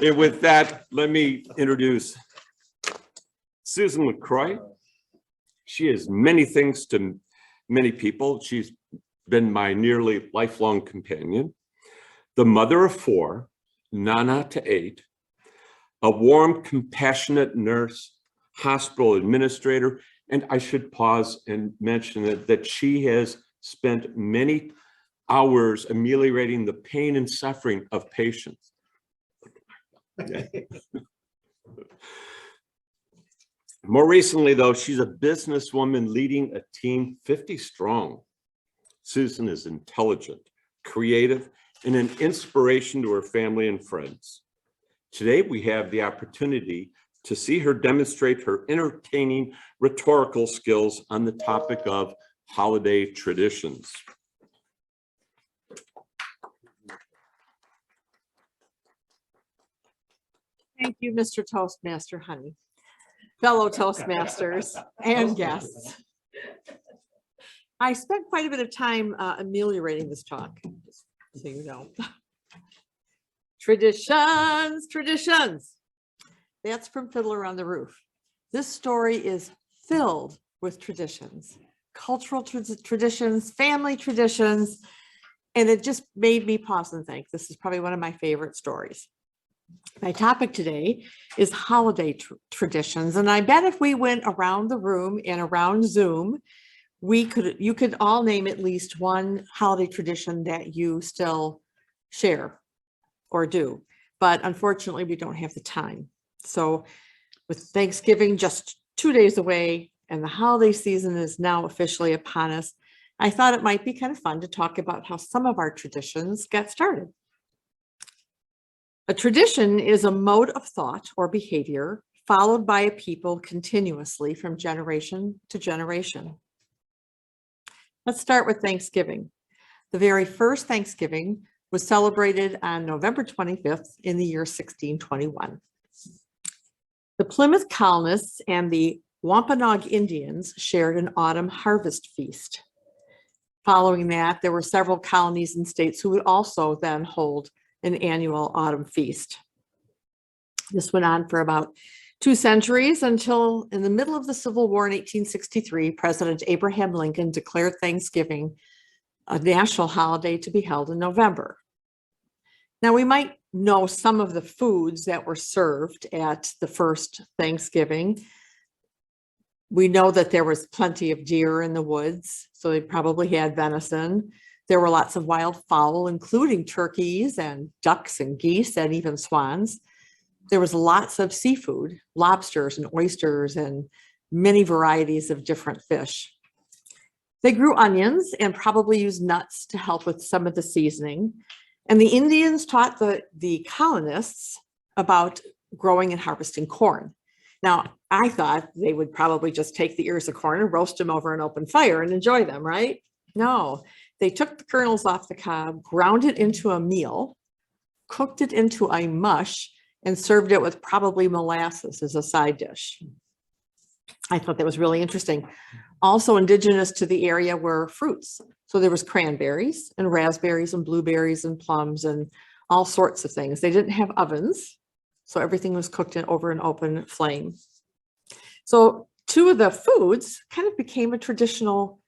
And with that, let me introduce Susan LaCroix. She is many things to many people. She's been my nearly lifelong companion, the mother of 4, Nana to 8, a warm, compassionate nurse, hospital administrator, and I should pause and mention that she has spent many hours ameliorating the pain and suffering of patients. More recently, though, she's a businesswoman leading a team 50 strong. Susan is intelligent, creative, and an inspiration to her family and friends. Today, we have the opportunity to see her demonstrate her entertaining rhetorical skills on the topic of holiday traditions. Thank you, Mr. Toastmaster Honey, fellow Toastmasters and guests. I spent quite a bit of time ameliorating this talk, just so you know. Traditions, traditions. That's from Fiddler on the Roof. This story is filled with traditions, cultural traditions, family traditions, and it just made me pause and think. This is probably one of my favorite stories. My topic today is holiday traditions, and I bet if we went around the room and around Zoom, you could all name at least one holiday tradition that you still share or do, but unfortunately we don't have the time. So with Thanksgiving just 2 days away and the holiday season is now officially upon us, I thought it might be kind of fun to talk about how some of our traditions got started. A tradition is a mode of thought or behavior followed by a people continuously from generation to generation. Let's start with Thanksgiving. The very first Thanksgiving was celebrated on November 25th in the year 1621. The Plymouth colonists and the Wampanoag Indians shared an autumn harvest feast. Following that, there were several colonies and states who would also then hold an annual autumn feast. This went on for about 2 centuries until in the middle of the Civil War in 1863, President Abraham Lincoln declared Thanksgiving a national holiday to be held in November. Now, we might know some of the foods that were served at the first Thanksgiving. We know that there was plenty of deer in the woods, so they probably had venison. There were lots of wild fowl, including turkeys and ducks and geese and even swans. There was lots of seafood, lobsters and oysters and many varieties of different fish. They grew onions and probably used nuts to help with some of the seasoning. And the Indians taught the colonists about growing and harvesting corn. Now, I thought they would probably just take the ears of corn and roast them over an open fire and enjoy them, right? No, they took the kernels off the cob, ground it into a meal, cooked it into a mush, and served it with probably molasses as a side dish. I thought that was really interesting. Also indigenous to the area were fruits. So there was cranberries and raspberries and blueberries and plums and all sorts of things. They didn't have ovens, so everything was cooked over an open flame. So 2 of the foods kind of became a traditional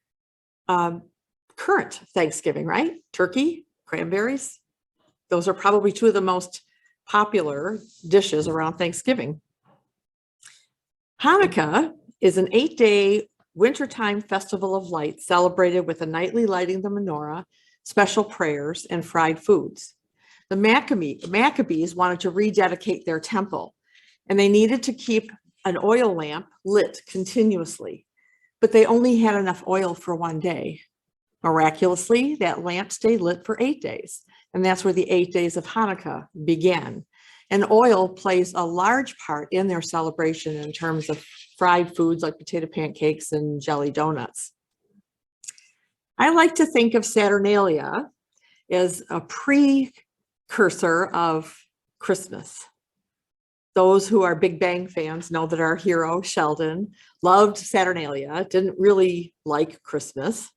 current Thanksgiving, right? Turkey, cranberries. Those are probably 2 of the most popular dishes around Thanksgiving. Hanukkah is an 8-day wintertime festival of light celebrated with a nightly lighting the menorah, special prayers, and fried foods. The Maccabees wanted to rededicate their temple, and they needed to keep an oil lamp lit continuously, but they only had enough oil for 1 day. Miraculously, that lamp stayed lit for 8 days, and that's where the 8 days of Hanukkah began. And oil plays a large part in their celebration in terms of fried foods like potato pancakes and jelly donuts. I like to think of Saturnalia as a precursor of Christmas. Those who are Big Bang fans know that our hero, Sheldon, loved Saturnalia, didn't really like Christmas.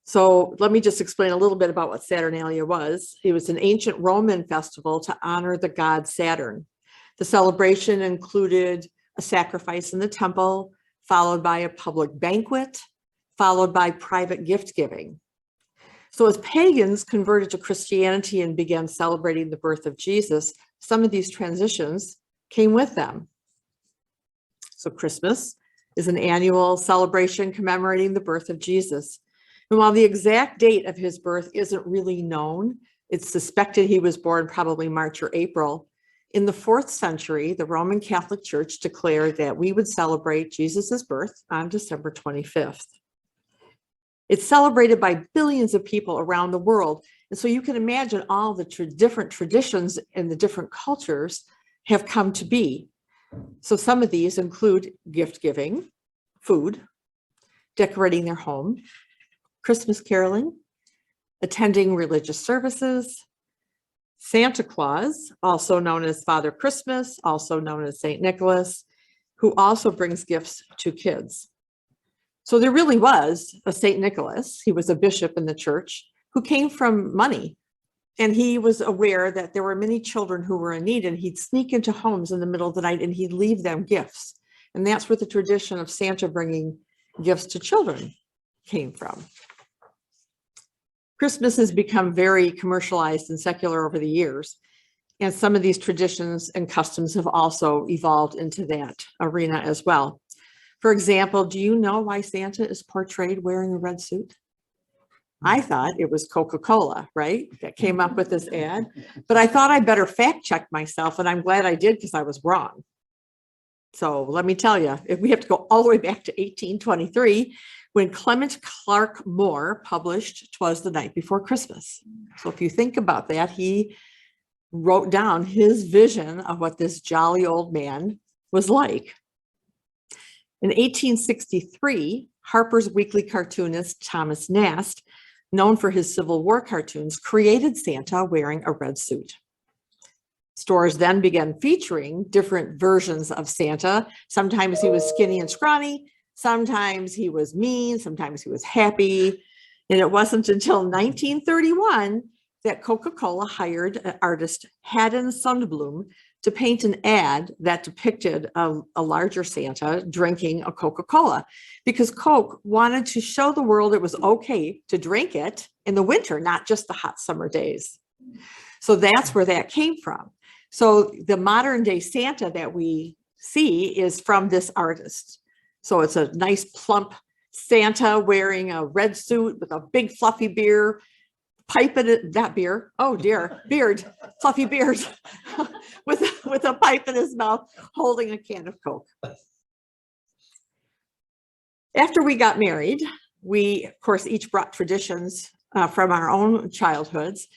So let me just explain a little bit about what Saturnalia was. It was an ancient Roman festival to honor the god Saturn. The celebration included a sacrifice in the temple, followed by a public banquet, followed by private gift giving. So as pagans converted to Christianity and began celebrating the birth of Jesus, some of these transitions came with them. So Christmas is an annual celebration commemorating the birth of Jesus. And while the exact date of his birth isn't really known, it's suspected he was born probably March or April. In the 4th century, the Roman Catholic Church declared that we would celebrate Jesus's birth on December 25th. It's celebrated by billions of people around the world. And so you can imagine all the different traditions and the different cultures have come to be. So some of these include gift giving, food, decorating their home, Christmas caroling, attending religious services, Santa Claus, also known as Father Christmas, also known as Saint Nicholas, who also brings gifts to kids. So there really was a Saint Nicholas. He was a bishop in the church who came from money. And he was aware that there were many children who were in need, and he'd sneak into homes in the middle of the night and he'd leave them gifts. And that's where the tradition of Santa bringing gifts to children came from. Christmas has become very commercialized and secular over the years. And some of these traditions and customs have also evolved into that arena as well. For example, do you know why Santa is portrayed wearing a red suit? I thought it was Coca-Cola, right? That came up with this ad, but I thought I better fact check myself, and I'm glad I did because I was wrong. So let me tell you, if we have to go all the way back to 1823, when Clement Clark Moore published "'Twas the Night Before Christmas." So if you think about that, he wrote down his vision of what this jolly old man was like. In 1863, Harper's Weekly cartoonist Thomas Nast, known for his Civil War cartoons, created Santa wearing a red suit. Stores then began featuring different versions of Santa. Sometimes he was skinny and scrawny, sometimes he was mean, sometimes he was happy. And it wasn't until 1931 that Coca-Cola hired artist Haddon Sundblom to paint an ad that depicted a larger Santa drinking a Coca-Cola, because Coke wanted to show the world it was okay to drink it in the winter, not just the hot summer days. So that's where that came from. So the modern day Santa that we see is from this artist. So it's a nice plump Santa wearing a red suit with a big fluffy beard, beard, fluffy beard, with a pipe in his mouth, holding a can of Coke. After we got married, we, of course, each brought traditions from our own childhoods.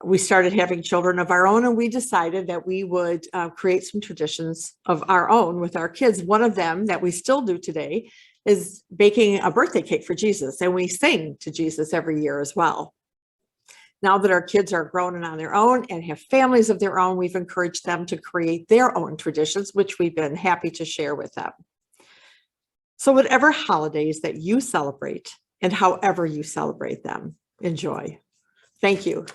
We started having children of our own, and we decided that we would create some traditions of our own with our kids. One of them that we still do today is baking a birthday cake for Jesus, and we sing to Jesus every year as well. Now that our kids are grown and on their own and have families of their own, we've encouraged them to create their own traditions, which we've been happy to share with them. So whatever holidays that you celebrate and however you celebrate them, enjoy. Thank you.